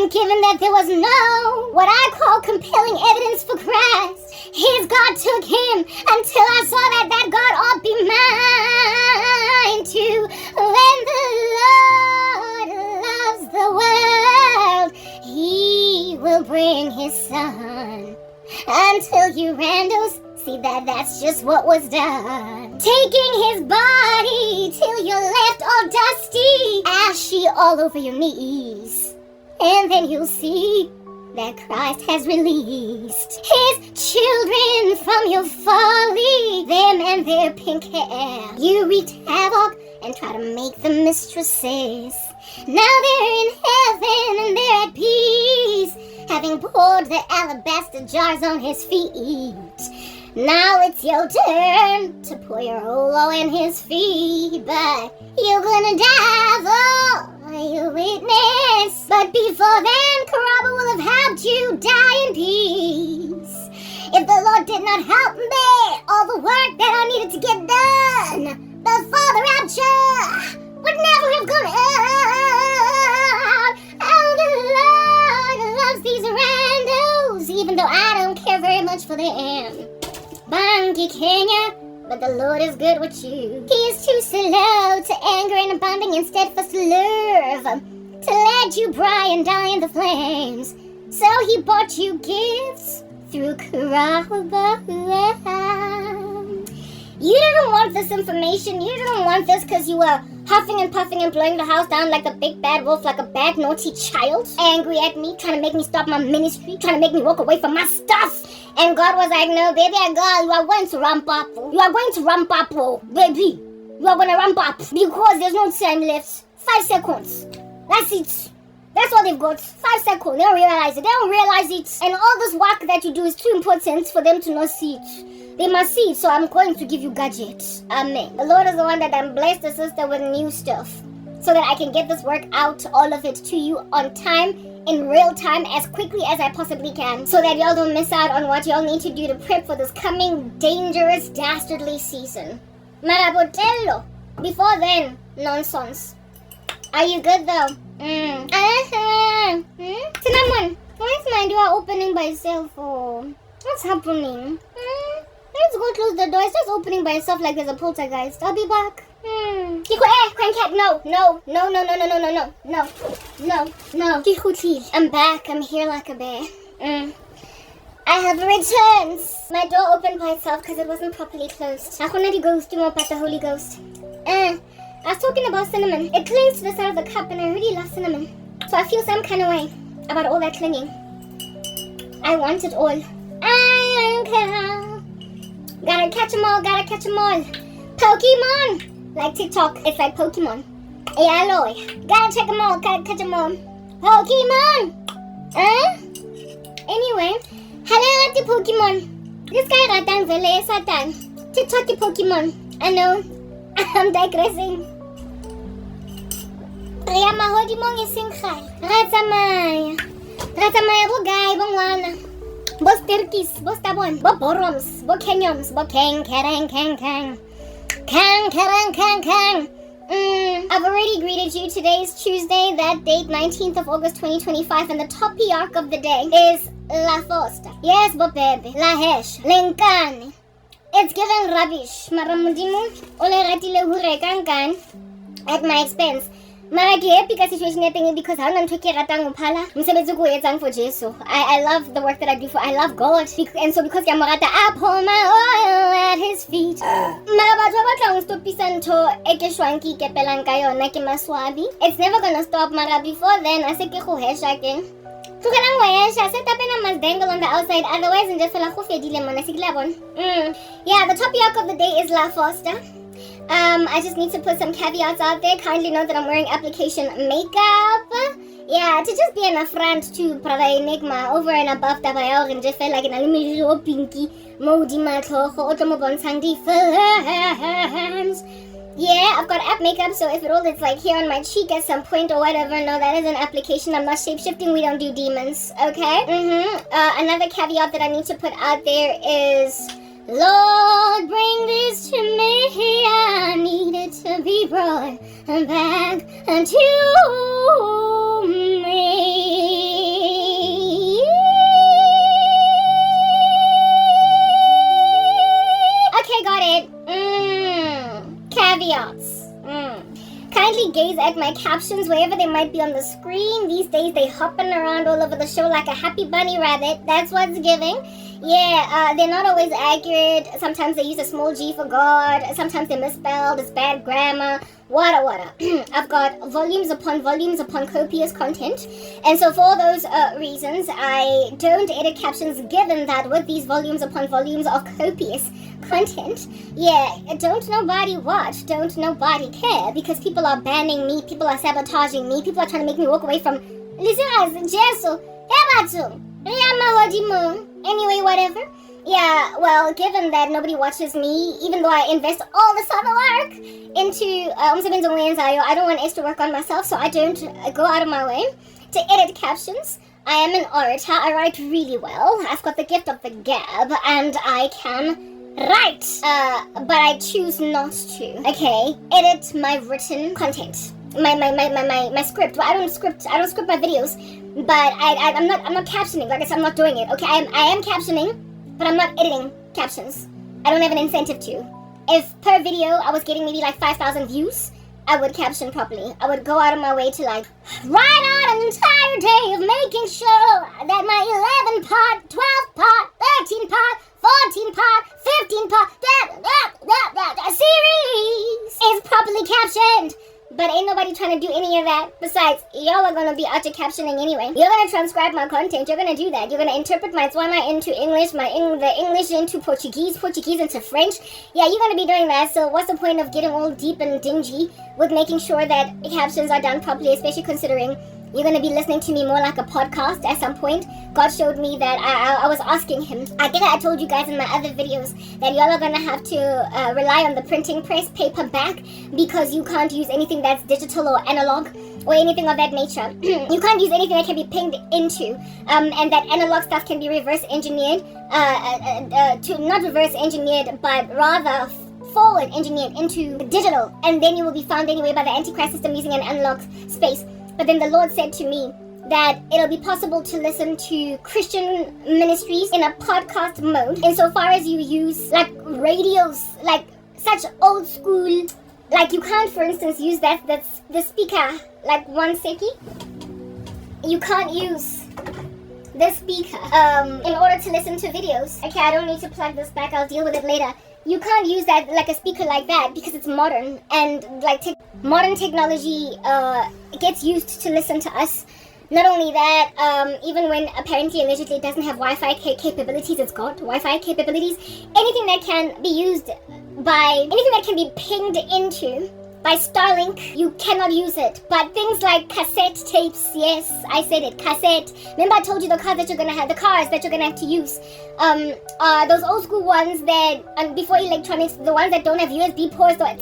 And given that there was no, what I call compelling evidence for Christ, his God took him until I saw that God ought be mine too. When the Lord loves the world, he will bring his son until you Randalls see that's just what was done. Taking his body till you're left all dusty, ashy all over your knees. And then you'll see that Christ has released his children from your folly, them and their pink hair. You wreaked havoc and try to make them mistresses. Now they're in heaven and they're at peace, having poured the alabaster jars on his feet. Now it's your turn to pour your whole oil in his feet, but you're gonna die for your witness. But before then, Karabo will have helped you die in peace. If the Lord did not help me, all the work that I needed to get done before the rapture would never have gone out. And the Lord loves these randos, even though I don't care very much for them. Bangi Kenya, but the Lord is good with you. He is too slow to anger and abounding in steadfast love, to let you bry and die in the flames. So he bought you gifts through Karabo. You didn't want this information. You didn't want this because you were huffing and puffing and blowing the house down like a big bad wolf, like a bad naughty child, angry at me, trying to make me stop my ministry, trying to make me walk away from my stuff. And God was like, no, baby, girl, you are going to ramp up. You are going to ramp up, baby. You are going to ramp up because there's no time left. 5 seconds. That's it. That's all they've got. 5 seconds. They don't realize it. They don't realize it. And all this work that you do is too important for them to not see it. They must see it, so I'm going to give you gadgets. Amen. The Lord is the one that blessed the sister with new stuff, so that I can get this work out, all of it, to you on time, in real time, as quickly as I possibly can, so that y'all don't miss out on what y'all need to do to prep for this coming dangerous, dastardly season. Marabotello. Before then, nonsense. Are you good though? Cinnamon, why is my door opening by itself? What's happening? Let's go close the door. It starts opening by itself like there's a poltergeist. I'll be back. Crank, no. I'm back. I'm here like a bear. I have returned. My door opened by itself because it wasn't properly closed. I the ghost, you about the Holy Ghost. I was talking about cinnamon. It clings to the side of the cup and I really love cinnamon. So I feel some kind of way about all that clinging. I want it all. I don't care. Gotta catch them all. Pokemon! Like TikTok, it's like Pokemon. Yeah, Lord. Gotta check them all, gotta catch them all. Pokemon! Anyway, hello the Pokemon. This guy ratang vele satan. TikTok the Pokemon. I know, I'm digressing. Ria mahodi mong isingkhay. Ratsamaya bo guy, bong wana. Bos turkeys, bos tabon, bo boroms, bo kenyons, bo kang. I've already greeted you. Today is Tuesday, that date, 19th of August 2025, and the topic of the day is La Fosta. Yes, bo baby, La Hesh, Lenkane. It's given rubbish. Maramudimu, ole ratile hure kankan at my expense. Mara ke happy ka situation ya teng because ha nna ntho ke ratang go phala mosebetsi go etsang for Jesus. I love the work that I do for. I love God, and so because ya morata I pour my oil at his feet. Mara batho ba batlang stopisa ntho e ke shwang ke ikepelang ka yona ke maswabi. It's never gonna stop. Mara before then I se ke go hesha ke tlogelang wa hesha set up a must dangle on the outside, otherwise nje fela go fedile mona se kila bon. Yeah, the topic of the day is La Fosta. I just need to put some caveats out there. Kindly note that I'm wearing application makeup. Yeah, to just be an affront to Brother Enigma over and above the bio and just felt like an aluminium pinky modi matloho otomo bonsang difference. Yeah, I've got app makeup, so if it all it's like here on my cheek at some point or whatever, no, that is an application. I'm not shape-shifting. We don't do demons, okay? Another caveat that I need to put out there is, Lord, bring this to me. I need it to be brought back unto me. eyes at my captions wherever they might be on the screen. These days they hopping around all over the show like a happy bunny rabbit. That's what's giving. Yeah, they're not always accurate. Sometimes they use a small g for God. Sometimes they're misspelled. It's bad grammar. Wada. I've got volumes upon copious content. And so for those reasons, I don't edit captions, given that with these volumes upon volumes of copious content, don't nobody care, because people are banning me, people are sabotaging me, people are trying to make me walk away from anyway, whatever. Yeah, well, given that nobody watches me, even though I invest all this other work into I don't want extra work on myself, so I don't go out of my way to edit captions. I am an orator. I write really well. I've got the gift of the gab, and I can write, but I choose not to. Okay, edit my written content, my script. Well, I don't script my videos, but I'm not captioning. Like I said, I'm not doing it. Okay, I am captioning, but I'm not editing captions. I don't have an incentive to. If per video I was getting maybe like 5,000 views, I would caption properly. I would go out of my way to like write out an entire day of making sure that my 11 part, 12 part, 13 part, 14 part, 15 part, series is properly captioned. But ain't nobody trying to do any of that. Besides, y'all are going to be out of captioning anyway. You're going to transcribe my content. You're going to do that. You're going to interpret my Tswana into English, the English into Portuguese into French. Yeah, you're going to be doing that. So what's the point of getting all deep and dingy with making sure that captions are done properly, especially considering you're going to be listening to me more like a podcast at some point. God showed me that I was asking him. I think I told you guys in my other videos that y'all are going to have to rely on the printing press paperback, because you can't use anything that's digital or analog or anything of that nature. You can't use anything that can be pinged into, and that analog stuff can be reverse engineered, not reverse engineered, but rather forward engineered into digital, and then you will be found anyway by the Antichrist system using an analog space. But then the Lord said to me that it'll be possible to listen to Christian ministries in a podcast mode, insofar as you use like radios, like such old school, like you can't, for instance, use that's the speaker, like one seki. You can't use the speaker in order to listen to videos. Okay, I don't need to plug this back, I'll deal with it later. You can't use that like a speaker like that, because it's modern, and like modern technology gets used to listen to us. Not only that, even when apparently allegedly it doesn't have Wi-Fi capabilities, it's got Wi-Fi capabilities. Anything that can be used by, anything that can be pinged into by Starlink, you cannot use it. But things like cassette tapes, yes, I said it, cassette. Remember I told you the cars that you're gonna have to use are those old school ones that, before electronics, the ones that don't have USB ports, like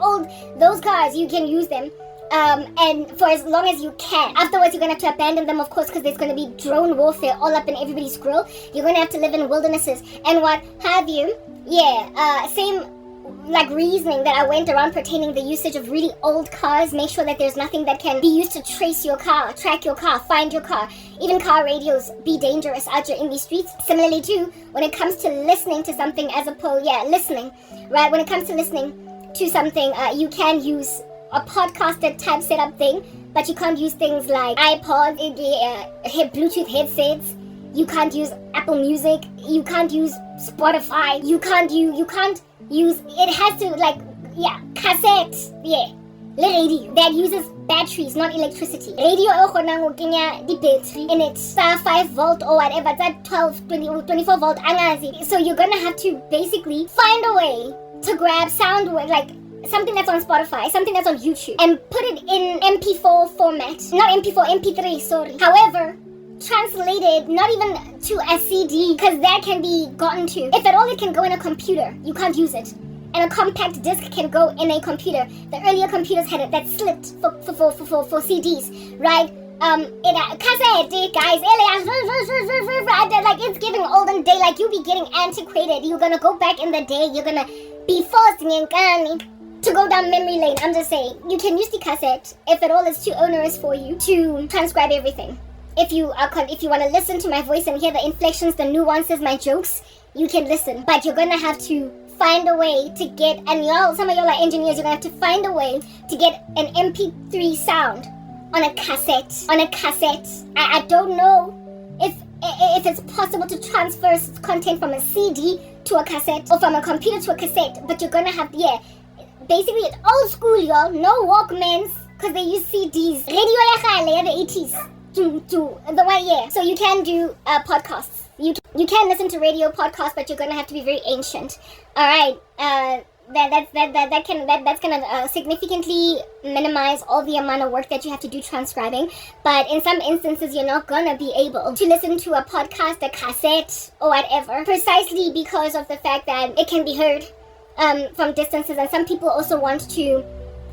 old, those cars, you can use them. And for as long as you can. Afterwards, you're gonna have to abandon them, of course, because there's gonna be drone warfare all up in everybody's grill. You're gonna have to live in wildernesses and what have you. Yeah, same like reasoning that I went around pertaining the usage of really old cars. Make sure that there's nothing that can be used to trace your car, track your car, find your car. Even car radios be dangerous out here in these streets. Similarly too, when it comes to listening to something listening, right? When it comes to listening to something, you can use a podcaster type setup thing, but you can't use things like iPods, Bluetooth headsets. You can't use Apple Music. You can't use Spotify. You can't use, it has to cassette, le radio that uses batteries, not electricity. Radio the battery in it, 5 volt or whatever, that 12, 20, 24 volt, so you're gonna have to basically find a way to grab sound, like something that's on Spotify, something that's on YouTube, and put it in MP4 format, not MP4, MP3, sorry. However, translated not even to a CD, because that can be gotten to, if at all it can go in a computer, you can't use it. And a compact disc can go in a computer. The earlier computers had it that slipped for CDs, right? Cassette, guys, like it's giving olden day, like you be getting antiquated. You're gonna go back in the day, you're gonna be forced to go down memory lane. I'm just saying, you can use the cassette if at all it's too onerous for you to transcribe everything. If you want to listen to my voice and hear the inflections, the nuances, my jokes, you can listen. But you're gonna have to find a way to get, and some of y'all are engineers, you're gonna have to find a way to get an MP3 sound on a cassette. I don't know if it's possible to transfer content from a CD to a cassette or from a computer to a cassette, but you're gonna have, basically it's old school, y'all. No Walkmans, because they use CDs. Radio ya the 80s. The way, So you can do podcasts. You can listen to radio podcasts, but you're gonna have to be very ancient. All right. That's gonna significantly minimize all the amount of work that you have to do transcribing. But in some instances, you're not gonna be able to listen to a podcast, a cassette, or whatever, precisely because of the fact that it can be heard from distances. And some people also want to,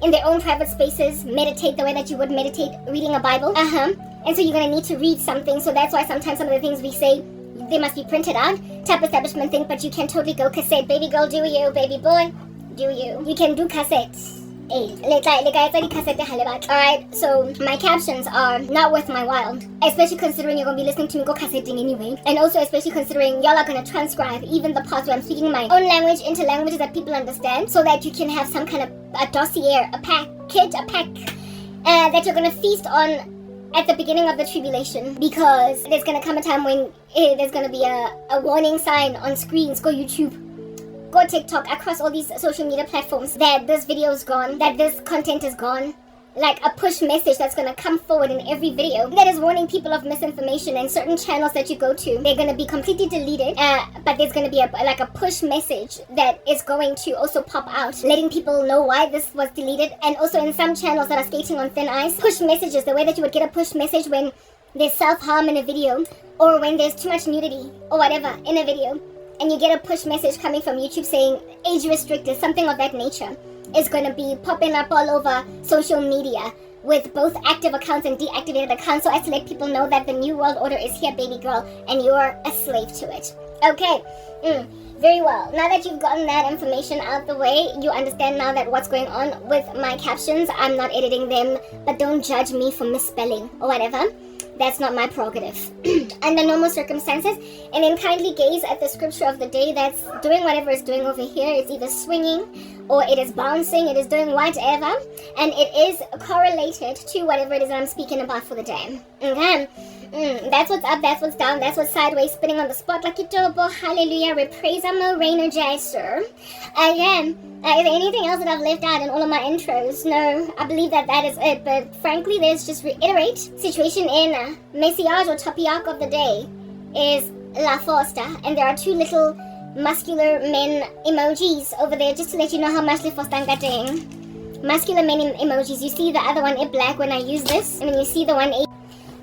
in their own private spaces, meditate the way that you would meditate reading a Bible. And so you're gonna need to read something. So that's why sometimes some of the things we say, they must be printed out type establishment thing, but you can totally go cassette. Baby girl, do you? Baby boy, do you? You can do cassettes. Alright, so my captions are not worth my while, especially considering you're gonna be listening to me go cassetting anyway, and also especially considering y'all are gonna transcribe even the parts where I'm speaking my own language into languages that people understand, so that you can have some kind of a dossier, a pack that you're gonna feast on at the beginning of the tribulation, because there's gonna come a time when there's gonna be a warning sign on screens. Go YouTube, go TikTok, across all these social media platforms, that this video is gone, that this content is gone. Like a push message that's gonna come forward in every video that is warning people of misinformation, and certain channels that you go to, they're gonna be completely deleted, but there's gonna be a push message that is going to also pop out, letting people know why this was deleted. And also in some channels that are skating on thin ice, push messages, the way that you would get a push message when there's self-harm in a video, or when there's too much nudity or whatever in a video, and you get a push message coming from YouTube saying age restricted, something of that nature, is going to be popping up all over social media with both active accounts and deactivated accounts, so as to let people know that the new world order is here, baby girl, and you're a slave to it. Okay, very well. Now that you've gotten that information out the way, you understand now that what's going on with my captions. I'm not editing them, but don't judge me for misspelling or whatever. That's not my prerogative. Under normal circumstances, and then kindly gaze at the scripture of the day that's doing whatever it's doing over here. It's either swinging, or it is bouncing, it is doing whatever, and it is correlated to whatever it is that I'm speaking about for the day. Okay? That's what's up, that's what's down, that's what's sideways, spinning on the spot like a turbo. Hallelujah, repraise our Energizer. Again, is there anything else that I've left out in all of my intros? No, I believe that is it. But frankly, let's just reiterate. Situation in Messiage or Topiak of the day is La Fosta, and there are two little muscular men emojis over there, just to let you know how much La Fosta I'm getting. Muscular men emojis. You see the other one in black when I use this, and then you see the one yellow.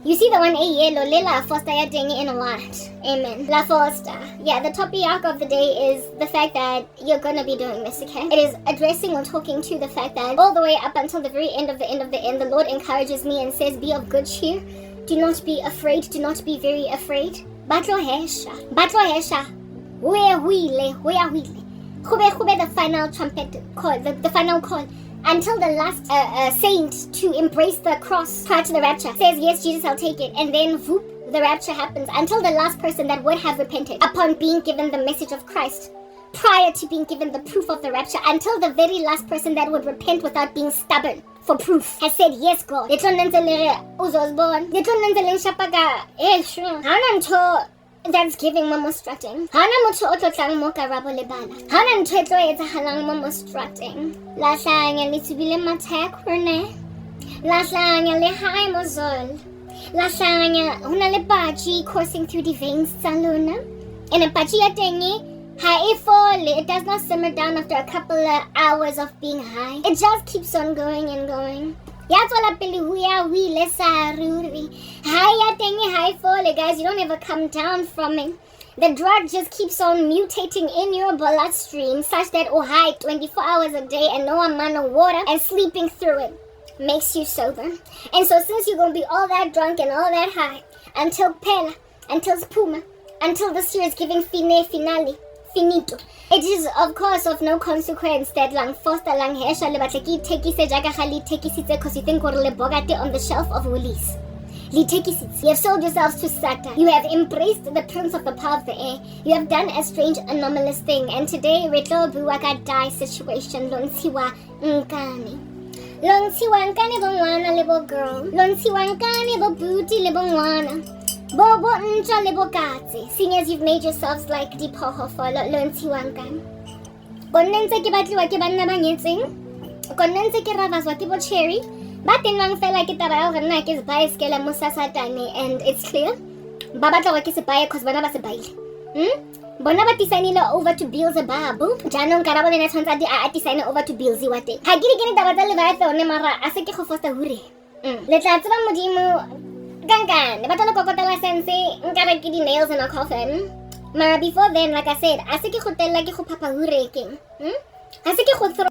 La Fosta ya dengi in a lot. Amen. La Fosta. Yeah, the topic of the day is the fact that you're gonna be doing this, okay? It is addressing or talking to the fact that all the way up until the very end of the end, the Lord encourages me and says, be of good cheer. Do not be afraid. Do not be very afraid. Batlo hesha. Where the final trumpet call, the final call, until the last saint to embrace the cross prior to the rapture says, yes, Jesus, I'll take it. And then whoop, the rapture happens, until the last person that would have repented upon being given the message of Christ prior to being given the proof of the rapture, until the very last person that would repent without being stubborn for proof has said, yes, God. That's giving mama strutting. Hana motho o tlotlang mo Karabo le bana. Hana ntho e tlo etsahalang mama strutting. La hlanya le tsibile mathek rene. La hlanya le hae mozol. La hlanya hona le baji coursing through the veins tsa lona. And a baji ya tengi ha e fole. It does not simmer down after a couple of hours of being high. It just keeps on going and going. Guys, you don't ever come down from it. The drug just keeps on mutating in your bloodstream such that 24 hours a day and no amount of water and sleeping through it makes you sober. And so since you're going to be all that drunk and all that high until Pela, until Spuma, until this year is giving finale, finito. It is of course of no consequence that lang foster lang hesha le batleki teki se jaga khali teki sitse because you think le bogate on the shelf of Woolies. You have sold yourselves to Satan. You have embraced the prince of the power of the air. You have done a strange, anomalous thing. And today, Retlo Buwaka die situation. Lonsiwa Nkani. Lonsiwa Nkani Bongwana, little girl. Lonsiwa Nkani Booty, little Bongwana. Bobo Ncha, little Katsi. Seeing as you've made yourselves like deep hoho for Lonsiwa Nkani. Konense Kibatliwa Kibanna Banyetsing. Konense Kiravaswa Kibo Cherry. But then one felt like it about her neck is by scale and Musasatani, and it's clear. Babata wakis a buyer cause Banabas a buy. Bonabatisani over to Beelzebub. Janon Karabo and Hansadi Atisana over to Beelzewate. Hagiri getting the Battle on Nemara, Aseki Foster Huri. Let's answer Mujimu Gangan, the Battle Cocotella Sensei, Ngaraki nails in a coffin. Mara before then, like I said, Aseki Hotel like Papa Huraking. Aseki Hotro.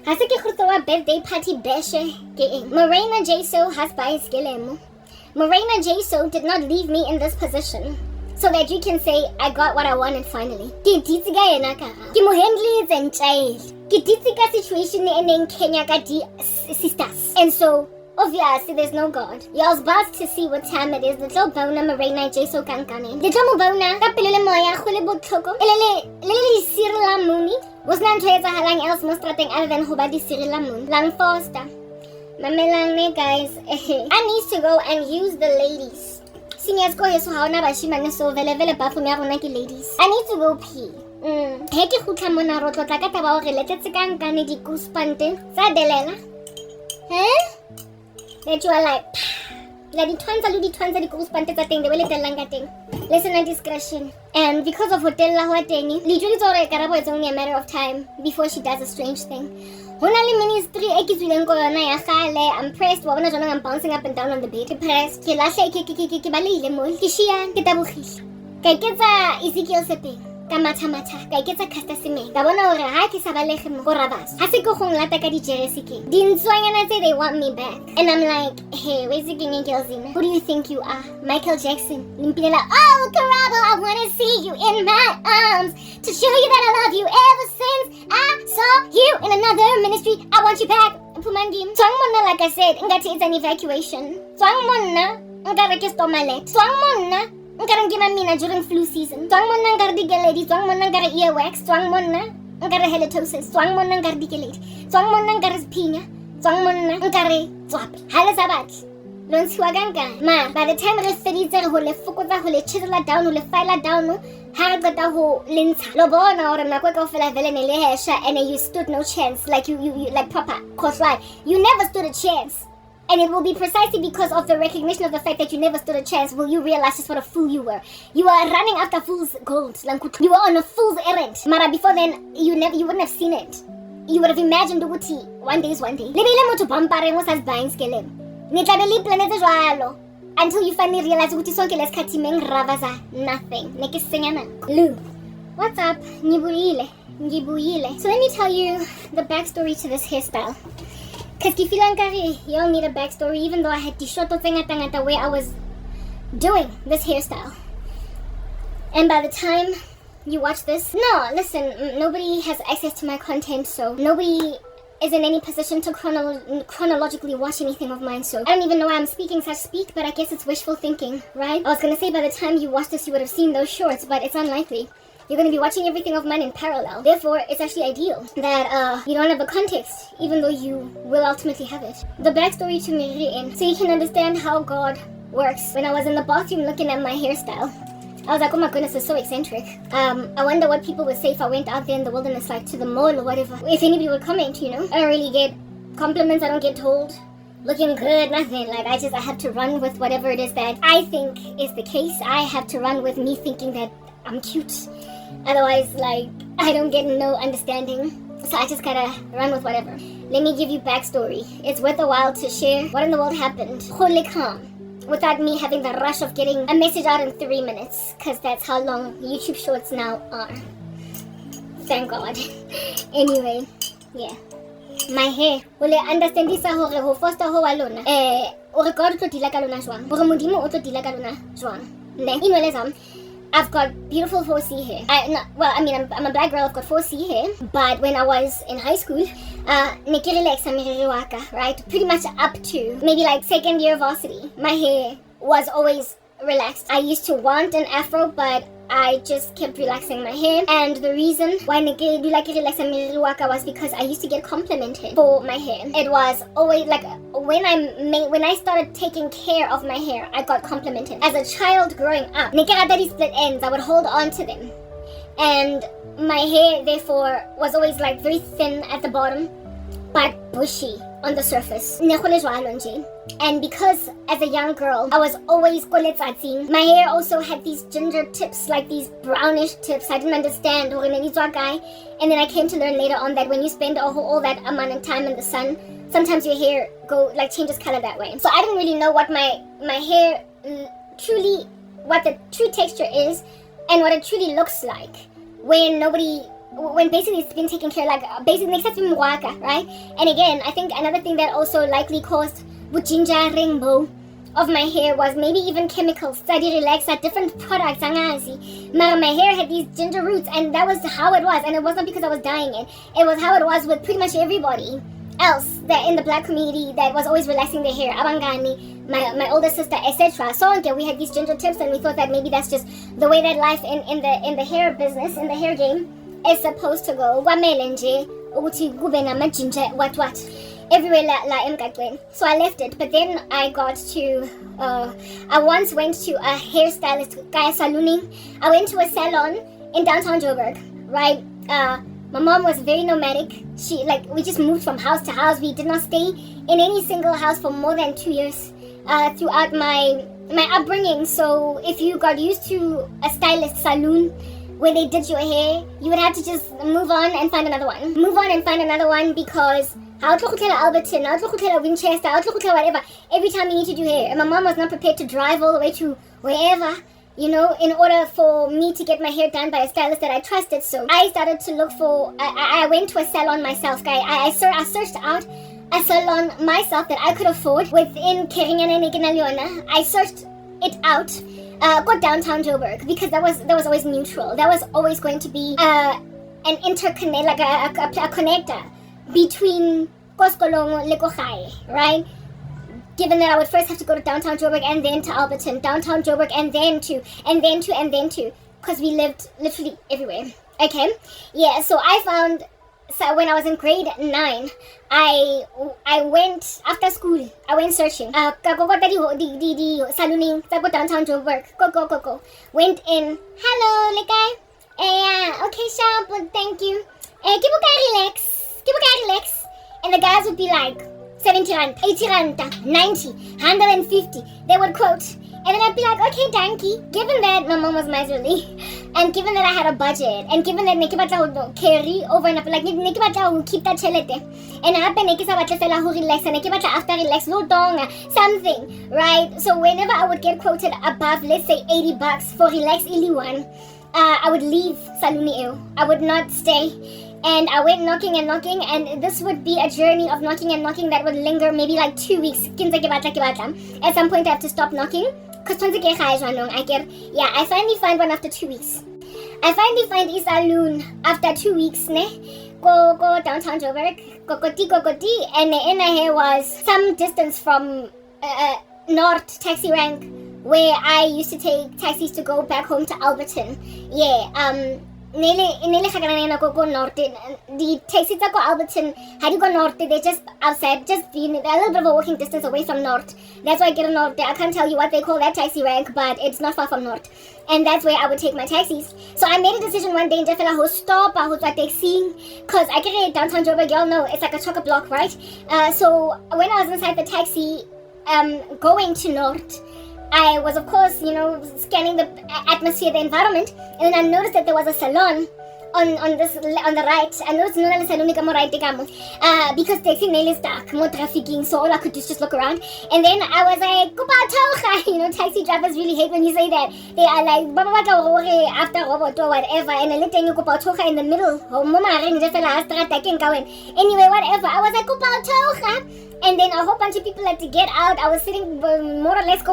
Hasiki Khurtoa birthday party beshe geing. Morena Jeso has by skillem. Morena Jeso did not leave me in this position so that you can say I got what I wanted finally. Kititsiga enaka. Kimuhendli is in jail. Kititsiga situation in Kenya kati sisters. And so obviously there's no God. Y'all's about to see what time it is. Little bona Morena Jeso kankane. Little mubona kapilele moya khule botlhoko. Lele sirla muni. Was not trying to halang else most thing other than Hobadi Sirilamun. Lang Foster. Mamelang guys. I need to go and use the ladies. Seniors go here so how na bashimane so vele bathroom ya rona ke ladies. I need to go pee. Heke khutla mona rotlo tla ka taba hore letetse ka nkane di goospante tsa delela. That you are like la di twanza di goospante tsa teng de wele telang ka teng. Listen at discretion. And because of hotel la huatengi, literally Karabo it's only a matter of time before she does a strange thing. Honali ministry ekizwileng ko yona ya gale. I'm pressed wa bona jona I'm bouncing up and down on the bed. Pressed. Ke lahle ke balile mo. Ke shia ke tabogile. Ka iketsa Ezekiel sepeng. Ka matha ka iketsa Caster Semenya. Ka bona hore ha ke sa balege mo go rabas. Ha se go gong lata ka di jersey ke. Dintswanyana say they want me back. And I'm like, hey, where's the king Gelzina? Who do you think you are? Michael Jackson. Limpilela, oh Karabo, I wanna see you in my arms to show you that I love you ever since I saw you in another ministry. I want you back. Pumangim. Swangmona, like I said, ngati it's an evacuation. Swangmona, ngara stomalet. Swangmona. Ngarang gimamina during flu season. Twang mo nang gardigaledi, twang mo nang gara earwax, twang mo na ngara halitosis, twang mo nang gardigaledi, twang mo nang garaspinya, twang mo na ngare twap. Hala sabat. Don't swaganga. Ma, by the time re feditse ho le fokotsa ho le chisela down ho le file down ha re qeta ho lentsha. Lo bona hore nako ka ofela vele ne le hesha and you stood no chance like you like proper course right. You never stood a chance. And it will be precisely because of the recognition of the fact that you never stood a chance will you realize just what a fool you were. You were running after fool's gold. You were on a fool's errand. Mara, before then, you wouldn't have seen it. You would have imagined Uguti, one day is one day. Lebele mo to pampare mo sa buying skele. Nitlabeli planete jwalo. Until you finally realize Uguti sonke les katimeng ravaza nothing. Neke senyana. Lou, what's up? Ngibuile. So let me tell you the backstory to this hairstyle. Because you all need a backstory, even though I had tishoto tangata where I was doing this hairstyle. And by the time you watch this, no, listen, nobody has access to my content, so nobody is in any position to chronologically watch anything of mine, so I don't even know why I'm speaking such speak, but I guess it's wishful thinking, right? I was gonna say by the time you watch this, you would have seen those shorts, but it's unlikely. You're going to be watching everything of mine in parallel. Therefore, it's actually ideal that you don't have a context, even though you will ultimately have it. The backstory to Miriam, so you can understand how God works. When I was in the bathroom looking at my hairstyle, I was like, oh my goodness, it's so eccentric. I wonder what people would say if I went out there in the wilderness, like to the mall or whatever. If anybody would comment, you know. I don't really get compliments, I don't get told. Looking good, nothing. Like, I have to run with whatever it is that I think is the case. I have to run with me thinking that I'm cute. Otherwise, like, I don't get no understanding. So I just gotta run with whatever. Let me give you backstory. It's worth a while to share what in the world happened. Wholly calm. Without me having the rush of getting a message out in 3 minutes. Because that's how long YouTube shorts now are. Thank God. Anyway, yeah. My hair. Will you understand this? Ho foster ho walona. O God to dila ka lona jwang. Hore modimo o tlo dila ka lona jwang. Ne, inwelezam. I've got beautiful 4C hair. I'm a black girl, I've got 4C hair. But when I was in high school, right? Pretty much up to maybe like second year varsity. My hair was always relaxed. I used to want an afro, but I just kept relaxing my hair. And the reason why I do like relax was because I used to get complimented for my hair. It was always like when I started taking care of my hair, I got complimented. As a child growing up, these split ends, I would hold on to them, and my hair therefore was always like very thin at the bottom but bushy on the surface. And because as a young girl I was always koletsatsi, my hair also had these ginger tips, like these brownish tips. I didn't understand. And then I came to learn later on that when you spend all that amount of time in the sun, sometimes your hair changes color that way. So I didn't really know what my hair truly, what the true texture is and what it truly looks like when basically it's been taken care of, like basically makes it right? And again, I think another thing that also likely caused the ginger rainbow of my hair was maybe even chemicals. Study relax at different products. My hair had these ginger roots, and that was how it was. And it wasn't because I was dyeing it. It was how it was with pretty much everybody else that in the black community that was always relaxing their hair. Abangani, my older sister, etc. So we had these ginger tips, and we thought that maybe that's just the way that life in the hair business, in the hair game, is supposed to go. Everywhere la emgaqweni. So I left it, but then I got to I once went to a hairstylist kaya salooning. I went to a salon in downtown Joburg, right? My mom was very nomadic. We just moved from house to house. We did not stay in any single house for more than 2 years throughout my upbringing. So if you got used to a stylist saloon where they did your hair, you would have to just move on and find another one. Move on and find another one, because Alberton, Winchester, whatever, every time you need to do hair. And my mom was not prepared to drive all the way to wherever, in order for me to get my hair done by a stylist that I trusted. So I started to look for, I went to a salon myself, guy. I searched out a salon myself that I could afford within Keringen and Ignaliona. I searched it out. Go downtown Joburg, because that was always neutral. That was always going to be an interconnect, like a connector between Koskolongo and Lekochai, right? Given that I would first have to go to downtown Joburg and then to Alberton, downtown Joburg and then to, because we lived literally everywhere. Okay, yeah. So I found. So when I was in grade 9, I went after school. I went searching. The salooning. Go downtown Joburg. Go. Went in. Hello, lekai. Okay, sharp. Thank you. Relax. And the guys would be like 70 rand, 80 rand, 90, 150. They would quote. And then I'd be like, okay, danky. Given that my mom was miserly, and given that I had a budget, and given that Nekibata would carry over and up, like Nekibata would keep that chelete, and I happen Nekibata who relax, and Nekibata after relax, no tonga, something, right? So whenever I would get quoted above, let's say $80 for relax Iliwan, I would leave Saluni. I would not stay. And I went knocking, and this would be a journey of knocking that would linger maybe like 2 weeks. At some point I have to stop knocking. I finally find one after 2 weeks. I finally find a saloon after 2 weeks. Go downtown Joburg. Kokoti. And the here was some distance from North taxi rank, where I used to take taxis to go back home to Alberton. Yeah, the taxis that go Alberton, how do you go north? They're just outside, just a little bit of a walking distance away from north. That's why I get a north. I can't tell you what they call that taxi rank, but it's not far from north. And that's where I would take my taxis. So I made a decision one day in Jeffela who stop, I was like taxiing, because I get downtown Joburg, y'all know, it's like a chocolate block, right? So when I was inside the taxi, going to north, I was, of course, scanning the atmosphere, the environment, and then I noticed that there was a salon on the right. I noticed no salon right because taxi nail is dark, more trafficking, so all I could do is just look around. And then I was like, taxi drivers really hate when you say that. They are like, after robot or whatever, and I let you in the middle. Anyway, whatever. I was like, and then a whole bunch of people had to get out. I was sitting more or less a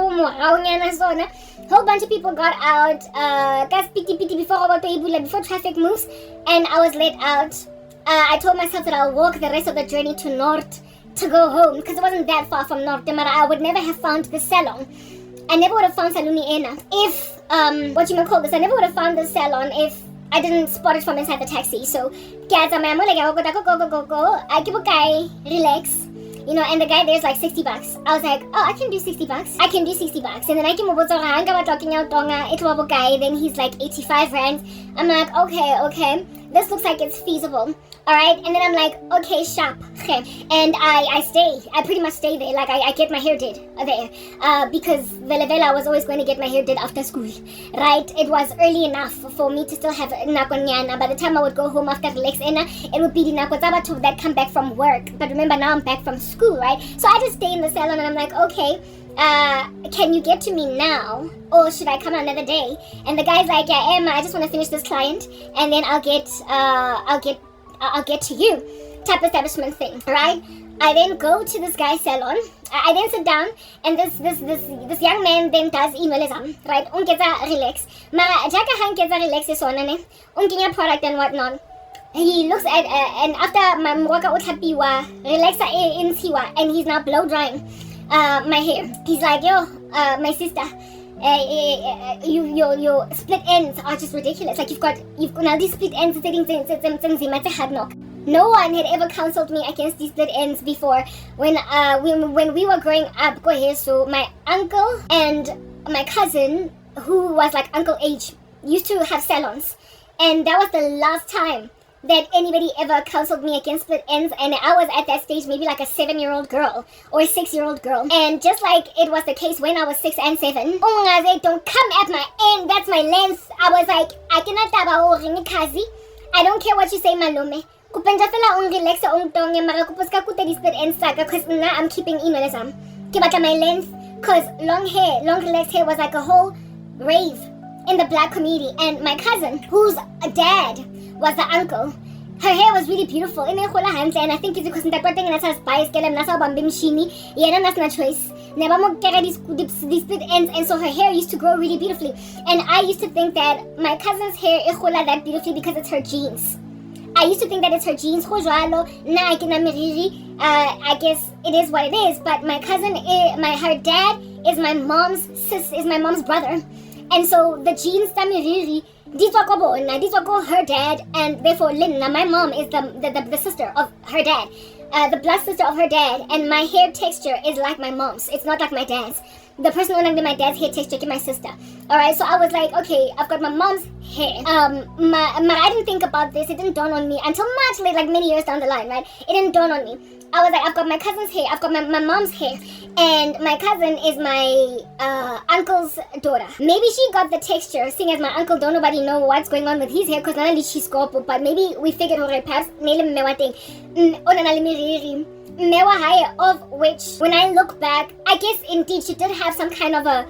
whole bunch of people got out before traffic moves, and I was let out. I told myself that I'll walk the rest of the journey to north to go home, because it wasn't that far from north. I would never have found the salon I never would have found Saluni Ena if, I never would have found this salon if I didn't spot it from inside the taxi. So, I give a guy, relax. You know, and the guy there's like $60. I was like, oh, I can do $60. I can do $60. And then I came over to talking out tonga, it was a guy, then he's like 85 rand. I'm like, okay, this looks like it's feasible. Alright, and then I'm like, okay, sharp. And I pretty much stay there. Like I get my hair did there. Because I was always going to get my hair did after school. Right? It was early enough for me to still have nakonyana. By the time I would go home after relax, it would be the nakotsaba that come back from work. But remember, now I'm back from school, right? So I just stay in the salon and I'm like, okay, can you get to me now, or should I come another day? And the guy's like, yeah, Emma, I just want to finish this client, and then I'll get to you, type establishment thing, right? I then go to this guy's salon. I then sit down, and this young man then does email, right? Relax. Mara jaka han gets relax is on ne. Product and whatnot. He looks at and after my mwaka utapiwa relaxa insiwa, and he's now blow drying my hair. He's like, yo, my sister, your split ends are just ridiculous. Like you've got now these split ends. No one had ever counseled me against these split ends before. When we were growing up, so my uncle and my cousin, who was like uncle age, used to have salons, and that was the last time that anybody ever counseled me against split ends. And I was at that stage maybe like a 7-year-old girl or a 6-year-old girl, and just like it was the case when I was 6 and 7, don't come at my end, that's my length. I was like, I cannot I don't care what you say, malume. Because now I'm keeping emails. My length, because long relaxed hair was like a whole rave in the black community. And my cousin, whose dad was the uncle, her hair was really beautiful. And I think it's because these choice. These split ends, and so her hair used to grow really beautifully. And I used to think that my cousin's hair that beautifully because it's her genes. I used to think that it's her genes. I guess it is what it is. But my cousin, her dad is my mom's brother, and so the genes these were her dad, and therefore Linda, my mom, is the sister of her dad, the blood sister of her dad, and my hair texture is like my mom's. It's not like my dad's. The person who my dad's hair texture is my sister. Alright, so I was like, okay, I've got my mom's hair. I didn't think about this. It didn't dawn on me until much later, like many years down the line, right? It didn't dawn on me. I was like, I've got my cousin's hair, I've got my mom's hair, and my cousin is my uncle's daughter. Maybe she got the texture, seeing as my uncle don't nobody know what's going on with his hair, because not only she's scope, but maybe we figured her perhaps of which, when I look back, I guess indeed she did have some kind of a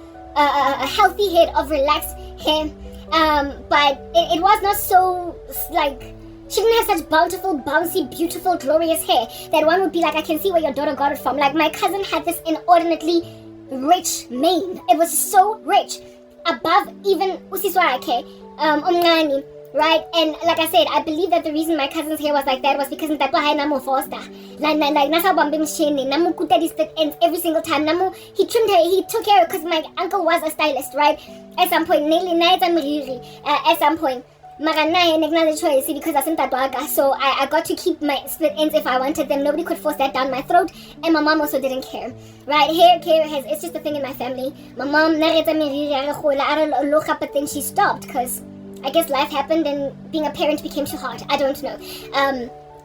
healthy head of relaxed hair, but it was not so like. She didn't have such bountiful, bouncy, beautiful, glorious hair that one would be like, I can see where your daughter got it from. Like, my cousin had this inordinately rich mane. It was so rich, above even usiswake, umngani, right? And like I said, I believe that the reason my cousin's hair was like that was because ntatwa hai namu foster. Like nasa bambim sheni, namu kuta these split ends every single time. Namu, he trimmed her, he took care of, because my uncle was a stylist, right? At some point, at some point. Choice because so I got to keep my split ends if I wanted them. Nobody could force that down my throat, and my mom also didn't care, right? Hair care it's just a thing in my family. My mom but then she stopped because I guess life happened and being a parent became too hard. I don't know.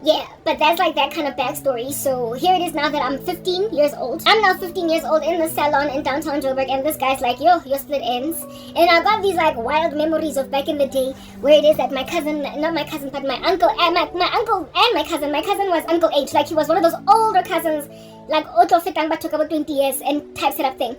Yeah, but that's like that kind of backstory. So here it is now that I'm 15 years old. I'm now 15 years old in the salon in downtown Joburg, and this guy's like, yo, your split ends. And I got these like wild memories of back in the day where it is that my cousin, not my cousin, but my uncle and my uncle and my cousin was uncle age. Like he was one of those older cousins, like Otto Fitang but took about 20 years and type setup thing.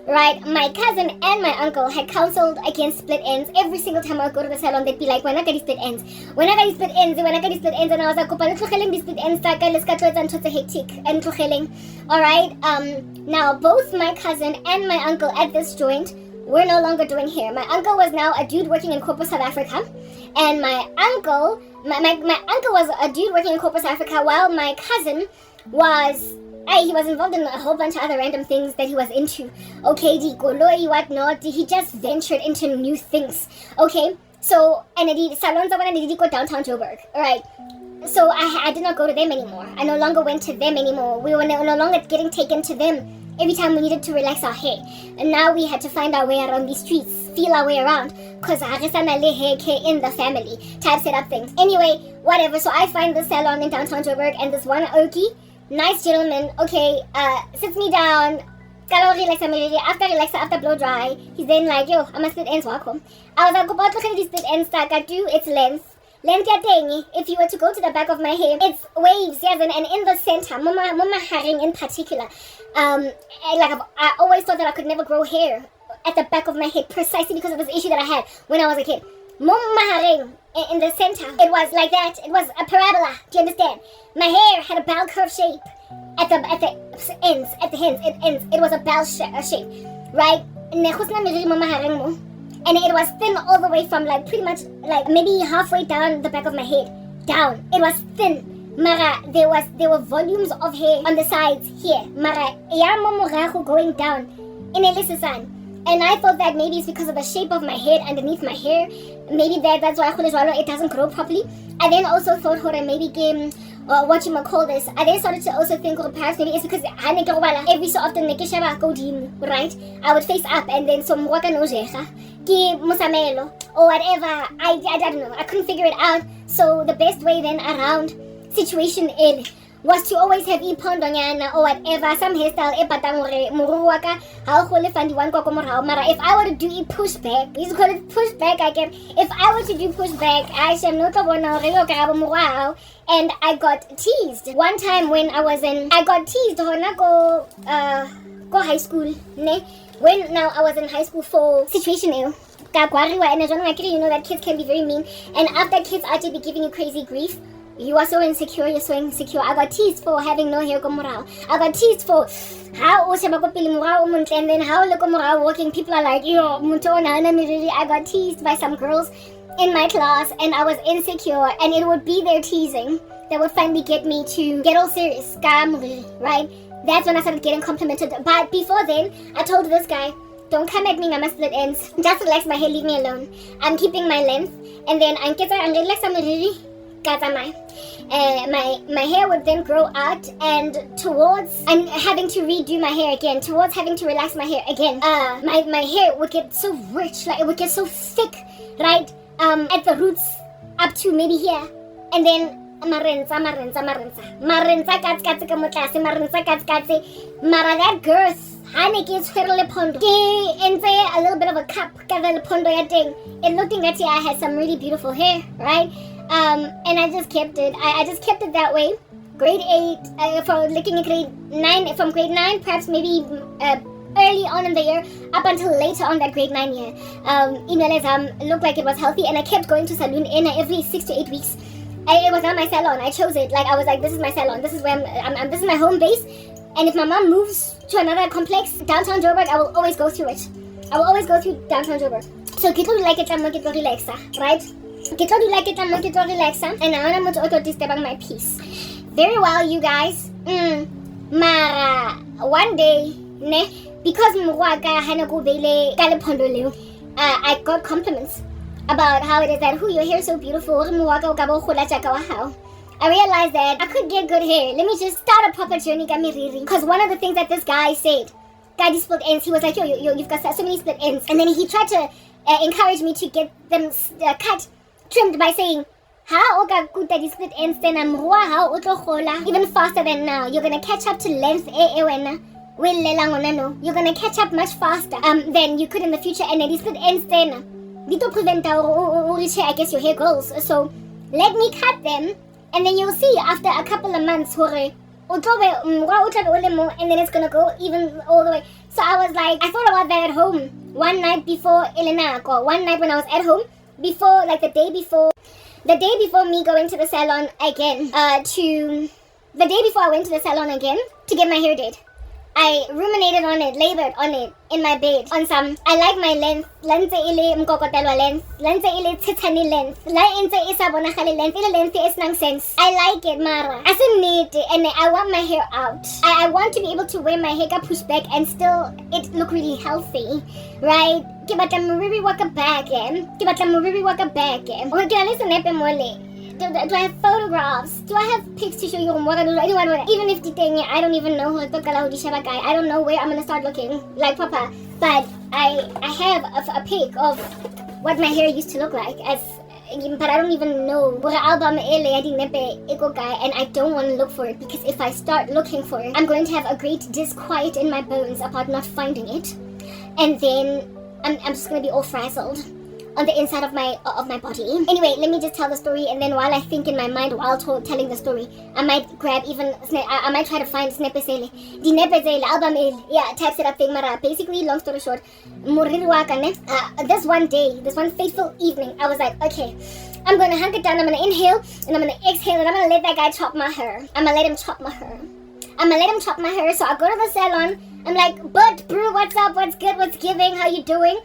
Right, my cousin and my uncle had counseled against split ends. Every single time I would go to the salon, they'd be like, when I get these split ends, when I get these split ends, when I get these split ends, and I was like, let's these split ends, let's get to hectic and alright, now both my cousin and my uncle at this joint were no longer doing hair. My uncle was now a dude working in corporate South Africa, and my uncle was a dude working in corporate South Africa, while my cousin was He was involved in a whole bunch of other random things that he was into. Okay, dikoloi, whatnot. He just ventured into new things. Okay, so, and the salons I did go downtown Joburg. Alright, so I did not go to them anymore. I no longer went to them anymore. We were no longer getting taken to them every time we needed to relax our hair. And now we had to find our way around these streets, feel our way around, because I just in the family type set up things. Anyway, whatever. So I find the salon in downtown Joburg, and this one nice gentleman, okay, sits me down. After blow dry, he's then like, yo, I'm gonna split ends wako. I was like, go back to the split ends that I do, it's length. Length ya thing, if you were to go to the back of my hair, it's waves, yes, and in the center, mama haring in particular. I always thought that I could never grow hair at the back of my head precisely because of this issue that I had when I was a kid. Mama haring in the center, it was like that. It was a parabola. Do you understand? My hair had a bell curve shape at the ends. It was a bell shape, right? And it was thin all the way from like pretty much like maybe halfway down the back of my head. Down. It was thin. Mara, there were volumes of hair on the sides here. Mara, going down. In a and I thought that maybe it's because of the shape of my head underneath my hair. Maybe that's why it doesn't grow properly. I then also thought maybe what you might call this. I then started to also think perhaps maybe it's because every so often right? I would face up and then some waka no musamelo or whatever. I don't know. I couldn't figure it out. So the best way then around situation was to always have ipondonyana or whatever, some hairstyle muruwaka mara. If I were to do a pushback, you call it pushback again. If I were to do pushback, I shall not Karabo and I got teased. One time when I got teased go high school, ne? When now I was in high school for situation and you know that kids can be very mean, and after kids actually be giving you crazy grief. You are so insecure, you're so insecure. I got teased for having no hair komorao. I got teased for how and then how lokomorao walking. People are like, yo, I got teased by some girls in my class and I was insecure, and it would be their teasing that would finally get me to get all serious. Right? That's when I started getting complimented. But before then, I told this guy, don't come at me, I'm a split ends. Just relax my hair, leave me alone. I'm keeping my length, and then I'm relax my hair would then grow out, and towards and having to redo my hair again, towards having to relax my hair again, my hair would get so rich, like it would get so thick, right, at the roots up to maybe here, and then that girth a little bit of a cup. It looked like I had some really beautiful hair, right? And I just kept it. I just kept it that way. Grade 8, from looking at grade 9, from grade 9, perhaps maybe early on in the year, up until later on that grade 9 year. It looked like it was healthy, and I kept going to salon every 6 to 8 weeks. It was not my salon. I chose it. Like I was like, this is my salon. This is where this is my home base. And if my mom moves to another complex, downtown Joburg, I will always go through it. I will always go through downtown Joburg. So get to like it, I'm get to relax, right? Get to like it, I'm get to relax, and I want to disturb my peace. Very well, you guys. Mara, one day, ne, because I got compliments about how it is that your hair is so beautiful. I realized that I could get good hair. Let me just start a proper journey. Because one of the things that this guy said, split ends, he was like, yo, you've got so many split ends. And then he tried to encourage me to get them trimmed by saying, how good that is split ends, then I'm even faster than now. You're going to catch up to length. You're going to catch up much faster than you could in the future. And then split ends then, I guess your hair grows. So let me cut them. And then you'll see after a couple of months, and then it's gonna go even all the way. So I was like, I thought about that at home one night before one night when I was at home, before, like the day before me going to the salon again, the day before I went to the salon again to get my hair did. I ruminated on it, labored on it in my bed. On some, I like my length. Length ile mkokotelwa length. Length ile titani length. La inte isa bonagale length. Ile length is nonsense. I like it, Mara. As a need, and I want my hair out. I want to be able to wear my hair pushed back and still it look really healthy, right? Kibatla muriri waka back, Kibatla muriri waka back, Okay, listen, epe mole. Do I have photographs? Do I have pics to show you? Even if I don't even know who guy. I don't know where I'm gonna start looking like Papa. But I have a pic of what my hair used to look like but I don't even know what album guy, and I don't want to look for it because if I start looking for it, I'm going to have a great disquiet in my bones about not finding it, and then I'm just gonna be all frazzled on the inside of my body. Anyway, let me just tell the story, and then while I think in my mind while telling the story, I might grab I might try to find Snepesele. Di Nepesele album types it up thing, mara. Basically, long story short, this one fateful evening, I was like, okay, I'm gonna hunker down, I'm gonna inhale, and I'm gonna exhale, and I'm gonna let that guy chop my hair. I'm gonna let him chop my hair. So I go to the salon. I'm like, but bro, what's up? What's good? What's giving? How you doing?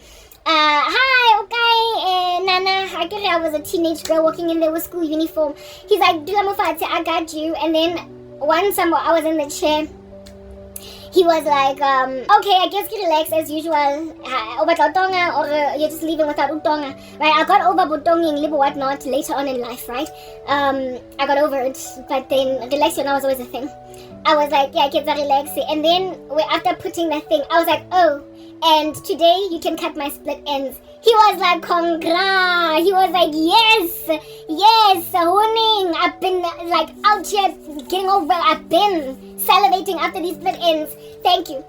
Hi, okay, Nana, I was a teenage girl walking in there with school uniform. He's like, I got you. And then once I was in the chair, he was like, okay, I guess you relax as usual. Or you're just leaving without utonga, right? I got over butonging, libo whatnot later on in life, right? I got over it, but then relaxing was always a thing. I was like, yeah, kids are relaxing. And then after putting that thing, I was like, oh, and today you can cut my split ends. He was like, congrats. He was like, yes, honing. I've been like out here getting over. I've been salivating after these split ends. Thank you.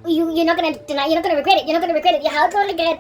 You're not gonna deny. You're not gonna regret it. You're how to regret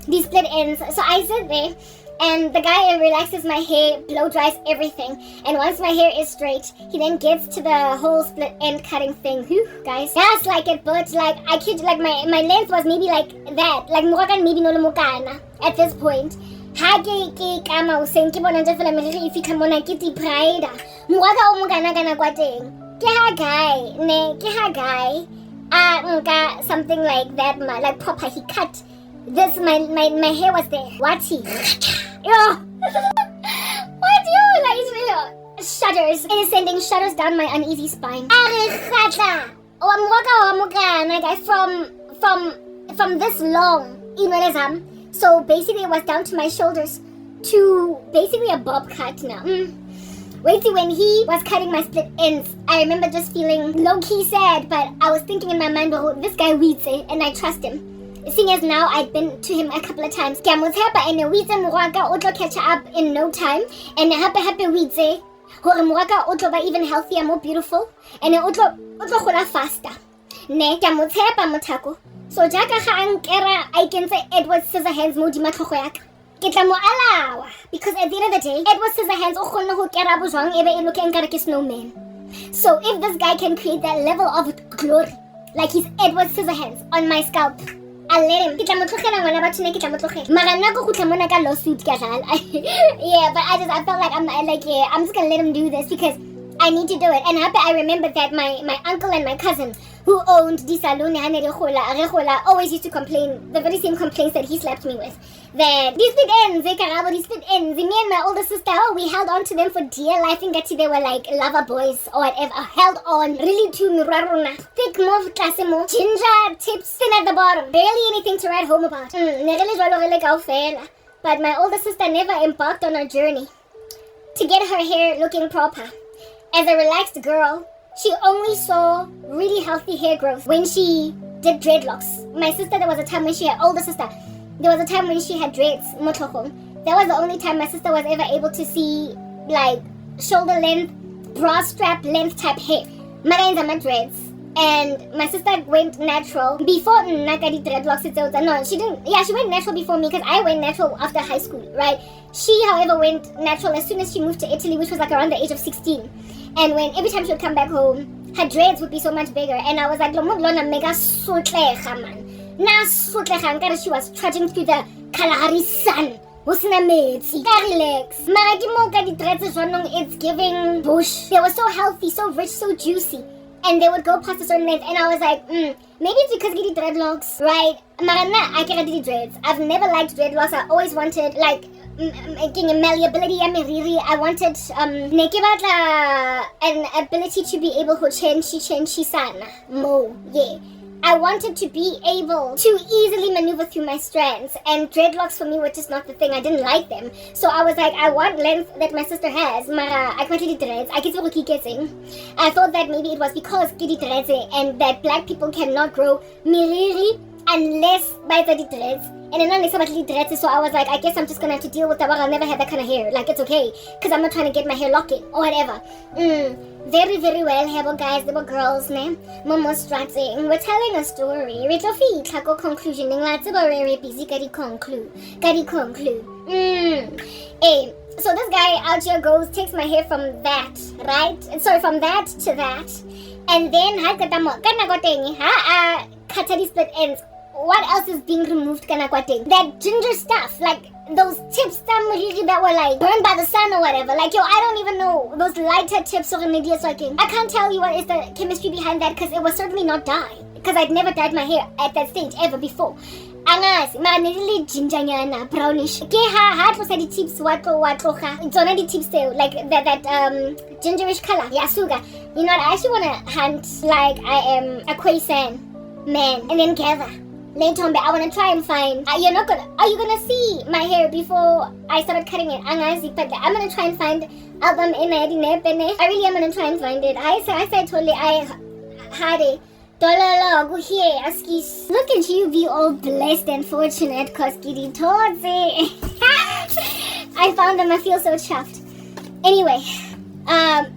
these split ends. So I sit there, and the guy relaxes my hair, blow dries everything, and once my hair is straight, he then gets to the whole split end cutting thing. Whew, guys, that's like it, but like I kid, like my length was maybe like that, like mukha maybe no mukana at this point. Ha ke kama useng ke bona nje fela me re ifika mona ke ti pride mukha o mukana kana kwa teng ke ha guy nka something like that, like proper. He cut this, my hair was there. What he? What do you like? Shudders. It is sending shudders down my uneasy spine. From this long, so basically it was down to my shoulders to basically a bob cut now. Wait till when he was cutting my split ends, I remember just feeling low-key sad, but I was thinking in my mind, oh, this guy weeds it, and I trust him. Seeing as now I've been to him a couple of times. And we catch up in no time. And happy we say, even healthier, more beautiful. And faster. So I can say Edward Scissorhands Modi Matoyak. Because at the end of the day, Edward Scissorhands snowman. So if this guy can create that level of glory, like he's Edward Scissorhands on my scalp, I'll let him. Yeah, but I felt like I'm just gonna let him do this because I need to do it. And I remember that my uncle and my cousin who owned the salon always used to complain the very same complaints that he slapped me with. That these split ends, me and my older sister, we held on to them for dear life. I think they were like lover boys or whatever. Held on really to miraruna. Thick mauve classimo, ginger tips thin at the bottom. Barely anything to write home about. But my older sister never embarked on a journey to get her hair looking proper. As a relaxed girl, she only saw really healthy hair growth when she did dreadlocks. My sister, there was a time when she had older sister. There was a time when she had dreads, motohong. That was the only time my sister was ever able to see like shoulder length, bra strap length type hair. Mine are my dreads. And my sister went natural before Nakadi dreadlocks. No, she didn't. Yeah, she went natural before me because I went natural after high school, right? She, however, went natural as soon as she moved to Italy, which was like around the age of 16. And when every time she would come back home, her dreads would be so much bigger. And I was like, mega sotlecha man. Na sotlecha, she was trudging through the Kalahari sun. Relax. It's giving bush. They were so healthy, so rich, so juicy. and they would go past a certain length, and I was like, maybe it's because get the dreadlocks, right? Marana, I can't do the dreads. I've never liked dreadlocks. I always wanted like making a malleability. I wanted an ability to be able to change sana mo, yeah. I wanted to be able to easily maneuver through my strands, and dreadlocks for me were just not the thing. I didn't like them. So I was like, I want length that my sister has, Mara, I can't do dreads. I thought that maybe it was because kitty dreads and that black people cannot grow miriri unless by the dreads. And then unless about dreads, so I was like, I guess I'm just gonna have to deal with that. I'll never have that kind of hair. Like, it's okay, because I'm not trying to get my hair locking or whatever. Very, very well, hebo guys, the girls, ne? Momo strating. We're telling a story. Rito fi tako conclusion. Ning lots about very busy. Kari conclude. Hey, so this guy out here takes my hair from that, right? Sorry, from that to that, and then katari split ends. What else is being removed? That ginger stuff, like those tips that were like burned by the sun or whatever. Like, yo, I don't even know those lighter tips or an idiot sucking. I can't tell you what is the chemistry behind that, because it was certainly not dye, because I'd never dyed my hair at that stage ever before. Angas, manili ginger brownish. Ke ha tlosa di tips wa tloga. Tsona di tips too, like that gingerish color. Yeah, sugar. You know what? I actually wanna hunt like I am a Quaysan man and then gather. Later on, but I want to try and find. Are you gonna see my hair before I started cutting it? But I'm gonna try and find album in I really am gonna try and find it. I said totally. I had it. Look at you, be all blessed and fortunate, cause kitty towards it. I found them. I feel so chuffed. Anyway. Alright,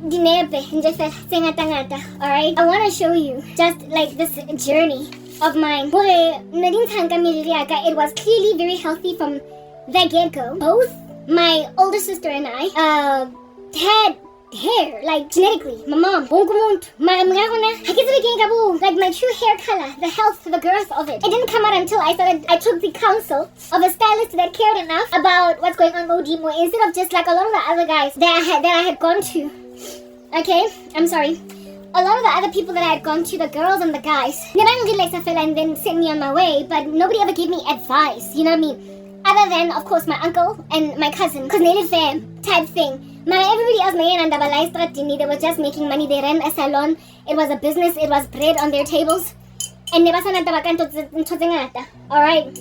I want to show you just like this journey of mine. It was clearly very healthy from the get-go. Both my older sister and I had hair, like genetically. My mom, like my true hair color, the health, the girth of it. It didn't come out until I took the counsel of a stylist that cared enough about what's going on with Odimo, instead of just like a lot of the other guys that I had gone to. Okay, I'm sorry. A lot of the other people that I had gone to, the girls and the guys, and then sent me on my way, but nobody ever gave me advice, you know what I mean? Other than, of course, my uncle and my cousin, because they live fam type thing. Everybody else, they were just making money. They ran a salon. It was a business. It was bread on their tables. And alright?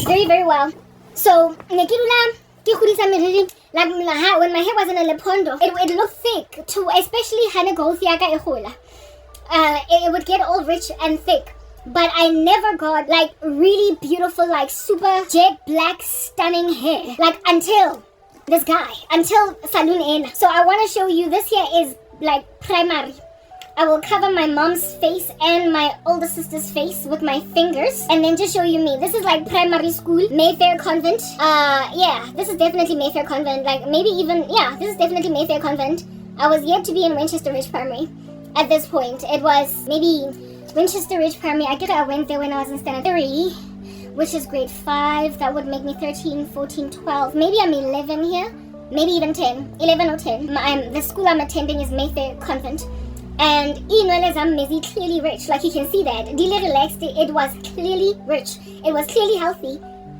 Very, very well. So, like when my hair was in a lepondo, it looked thick too, especially it would get all rich and thick. But I never got like really beautiful, like super jet black stunning hair, like until this guy, until Saloon Ena. So I want to show you, this here is like primary. I will cover my mom's face and my older sister's face with my fingers, and then just show you me. This is like primary school, Mayfair Convent. Yeah, this is definitely Mayfair Convent. Like maybe even, yeah, this is definitely Mayfair Convent. I was yet to be in Winchester Ridge Primary at this point. It was maybe Winchester Ridge Primary. I went there when I was in standard 3, which is grade 5. That would make me 13, 14, 12. Maybe I'm 11 here. Maybe even 10. 11 or 10. The school I'm attending is Mayfair Convent. And I'm clearly rich. Like you can see that. Dile relaxed. It was clearly rich. It was clearly healthy.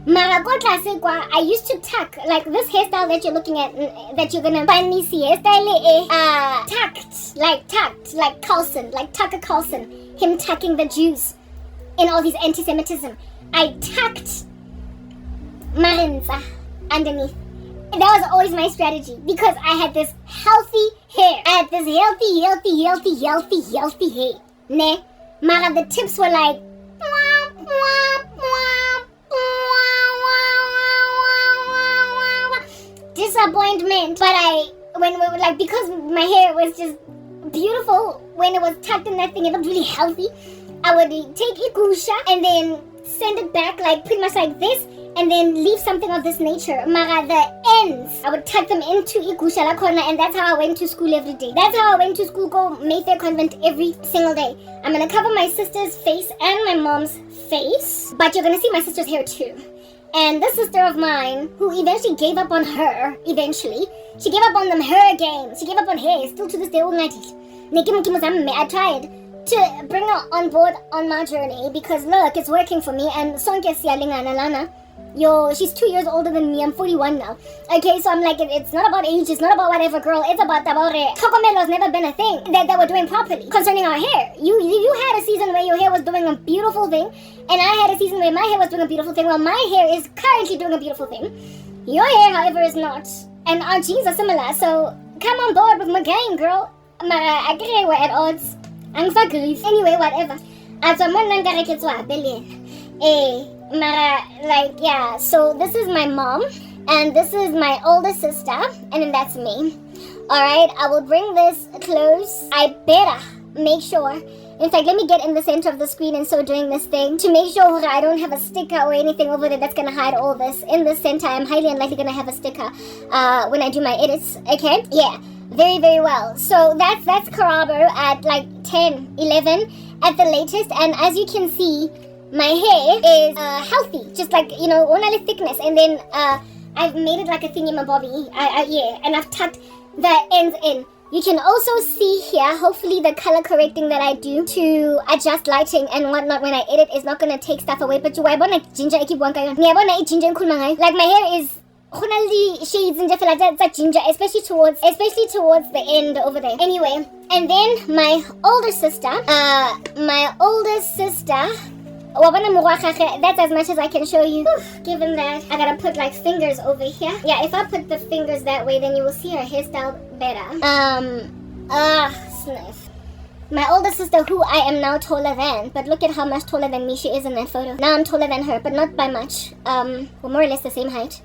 I used to tuck, like this hairstyle that you're looking at, that you're gonna find me see, hairstyle tucked, like Carlson, like Tucker Carlson, him tucking the Jews in all his anti-Semitism. I tucked Marinza underneath. That was always my strategy, because I had this healthy hair. I had this healthy hair. Ne? Mara, the tips were like disappointment. But because my hair was just beautiful when it was tucked in that thing, it looked really healthy. I would take ikusha and then send it back like pretty much like this, and then leave something of this nature. Mara, the ends, I would tuck them into ikusha la corner, and that's how I went to school every day. That's how I went to school, go Mayfair Convent every single day. I'm gonna cover my sister's face and my mom's face, but you're gonna see my sister's hair too. And this sister of mine, who eventually gave up on her, she gave up on them hair game. She gave up on hair, still to this day, I tried to bring her on board on my journey because look, it's working for me. And sonke siyalingana lana. Yo, she's 2 years older than me. I'm 41 now. Okay, so I'm like, it's not about age, it's not about whatever, girl. It's about Chokomelo has never been a thing that we're doing properly concerning our hair. You had a season where your hair was doing a beautiful thing, and I had a season where my hair was doing a beautiful thing. Well, my hair is currently doing a beautiful thing. Your hair, however, is not. And our genes are similar, so come on board with my game, girl. I think we're at odds. I'm for grief. Anyway, whatever. Like, yeah, so this is my mom, and this is my older sister, and then that's me. Alright, I will bring this close. I better make sure. In fact, let me get in the center of the screen and so doing this thing to make sure I don't have a sticker or anything over there that's gonna hide all this. In the center, I'm highly unlikely gonna have a sticker when I do my edits, okay? Yeah, very, very well. So that's Karabo at like 10, 11 at the latest, and as you can see, my hair is healthy, just like, you know, only thickness, and then I've made it like a thingy, my bobby. Yeah, and I've tucked the ends in. You can also see here, hopefully the color correcting that I do to adjust lighting and whatnot when I edit is not gonna take stuff away. But you ginger, like my hair is shades and like ginger, especially towards the end over there. Anyway, and then my older sister, that's as much as I can show you. Given that I gotta put like fingers over here. Yeah, if I put the fingers that way, then you will see her hairstyle better. Sniff. My older sister, who I am now taller than, but look at how much taller than me she is in that photo. Now I'm taller than her, but not by much. We're more or less the same height.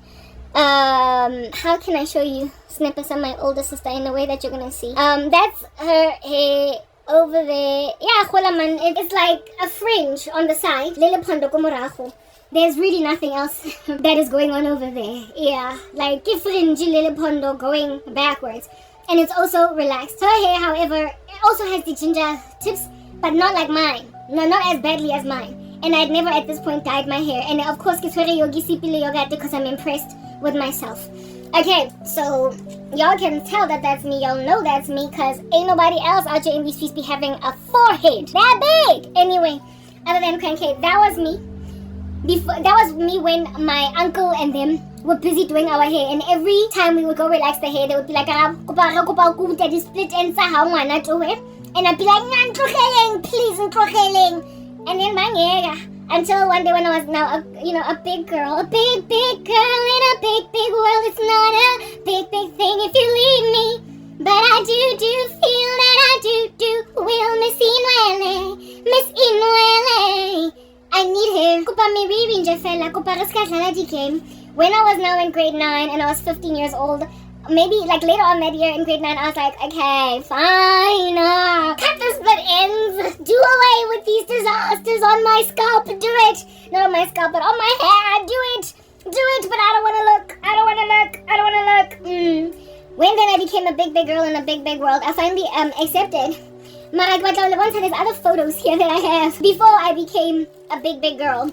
How can I show you snippets of my older sister in a way that you're gonna see? That's her hair over there. Yeah, it's like a fringe on the side. There's really nothing else that is going on over there. Yeah, like a fringe pondo going backwards. And it's also relaxed. Her hair, however, also has the ginger tips, but not like mine. No, not as badly as mine. And I'd never at this point dyed my hair. And of course, because I'm impressed with myself. Okay, so y'all can tell that that's me. Y'all know that's me because ain't nobody else out here in these streets be having a forehead that big. Anyway, other than Crankcake, that was me. That was me when my uncle and them were busy doing our hair, and every time we would go relax the hair, they would be like, split ends and I'd be like, please, and then my hair. Until one day when I was now a big girl in a big world. It's not a big thing if you leave me, but I do feel that I do will Miss Inwele. I need her. When I was now in grade 9 and I was 15 years old, maybe like later on that year in grade 9, I was like, okay, fine, cut the split ends, do away with these disasters on my scalp, do it, not on my scalp, but on my hair, do it, but I don't want to look. When then I became a big girl in a big world, I finally accepted. There's other photos here that I have before I became a big girl.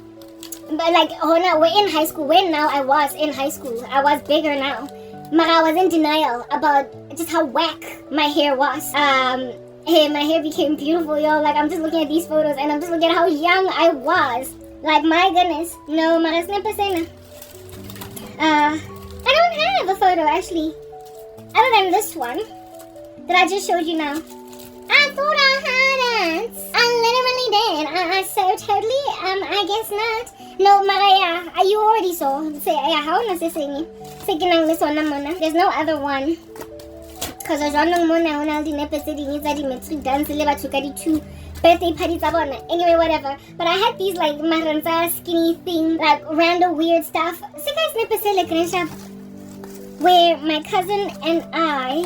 But like, now we're in high school. When now I was in high school, I was bigger now. I was in denial about just how whack my hair was. My hair became beautiful, y'all. Like, I'm just looking at these photos and I'm just looking at how young I was. Like, my goodness. No, I don't have a photo, actually. Other than this one that I just showed you now. I thought I had it. I literally did. I so totally, I guess not. No, Maria, you already saw. Say, how was this thing? There's no other one. Because I don't know when the episode is that the dance level 2 birthday parties. Anyway, whatever. But I had these like maranza skinny thing, like random weird stuff. Where my cousin and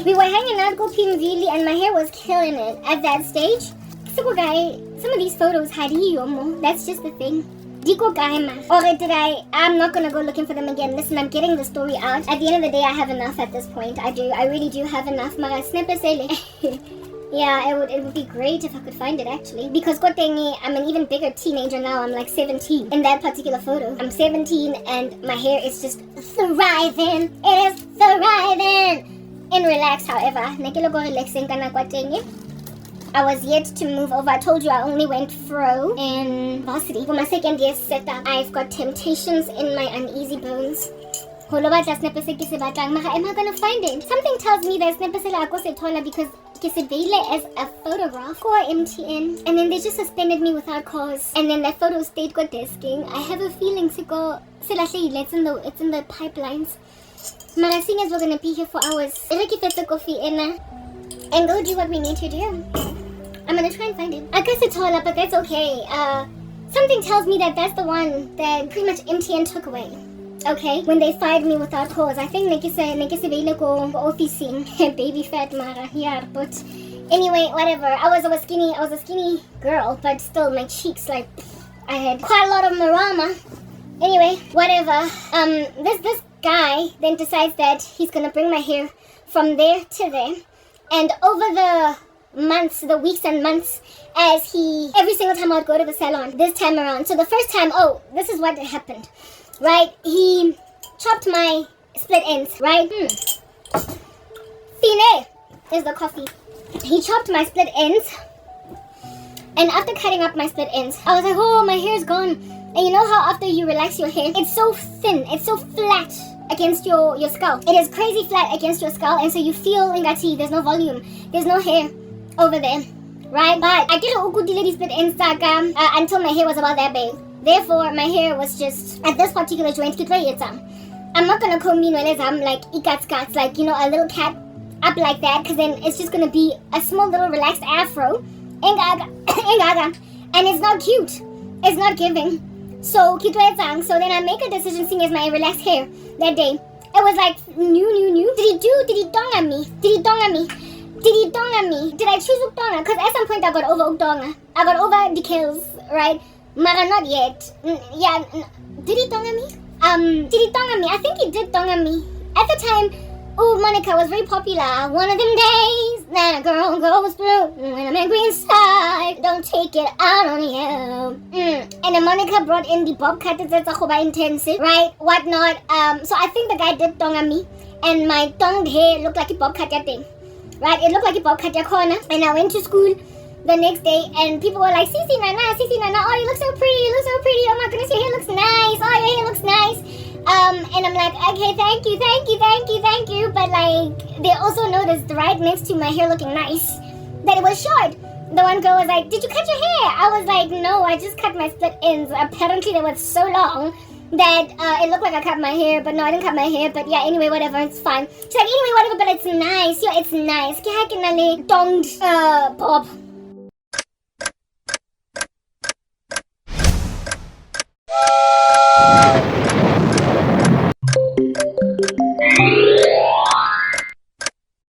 we were hanging out go Pimvili and my hair was killing it at that stage. So guy, some of these photos had that's just the thing. I'm not gonna go looking for them again. Listen, I'm getting the story out. At the end of the day, I have enough at this point. I really do have enough. Yeah, it would be great if I could find it actually. Because I'm an even bigger teenager now. I'm like 17 in that particular photo. I'm 17 and my hair is just thriving. It is thriving. And relaxed, however. I was yet to move over. I told you I only went fro in varsity. For my second year setup, I've got temptations in my uneasy bones. Am I gonna find it? Something tells me that because as a photograph for MTN, and then they just suspended me without cause, and then that photo stayed got desking. I have a feeling to go. It's in the pipelines. But seeing as we're gonna be here for hours, and go do what we need to do. I'm gonna try and find it. I guess it's all up, but that's okay. Something tells me that that's the one that pretty much MTN took away. Okay, when they fired me without cause. I think baby fat mara here, but anyway, whatever. I was a skinny girl, but still my cheeks, like, I had quite a lot of marama. Anyway, whatever. This guy then decides that he's gonna bring my hair from there to there, and over the weeks and months, as every single time I would go to the salon, this time around. So the first time, this is what happened. Right, he chopped my split ends, right? Fine is the coffee. He chopped my split ends, and after cutting up my split ends, I was like, oh, my hair's gone. And you know how after you relax your hair, it's so thin, it's so flat against your skull. It is crazy flat against your skull, and so you feel ingati, there's no volume, there's no hair over there, right? But I did a split ends until my hair was about that big. Therefore, my hair was just at this particular joint. I'm not gonna comb like ikats, like, you know, a little cat up like that, because then it's just gonna be a small little relaxed afro. And it's not cute. It's not giving. So then I make a decision seeing as my relaxed hair that day. It was like new. Did he dong on me? Did I choose ukdonga? Because at some point I got over ukdonga. I got over the kills, right? Mara, not yet. Yeah, did he dong on me? Did he dong on me? I think he did dong on me. At the time, Monica was very popular. One of them days that a girl goes through when I'm angry inside, don't take it out on you. And then Monica brought in the bob cut intensive, right? Whatnot. So I think the guy did dong on me, and my tongued hair looked like a bob cut thing. Right? It looked like a bob cut corner. And I went to school the next day, and people were like, Sisi Nana, oh, you look so pretty, oh my goodness, your hair looks nice, oh, your hair looks nice. And I'm like, okay, thank you, but like, they also noticed right next to my hair looking nice that it was short. The one girl was like, did you cut your hair? I was like, no, I just cut my split ends. Apparently they were so long that it looked like I cut my hair, but no, I didn't cut my hair. But yeah, anyway, whatever, it's fine. She's like, anyway, whatever, but it's nice. Yeah, it's nice. Kaya kinali donged bob.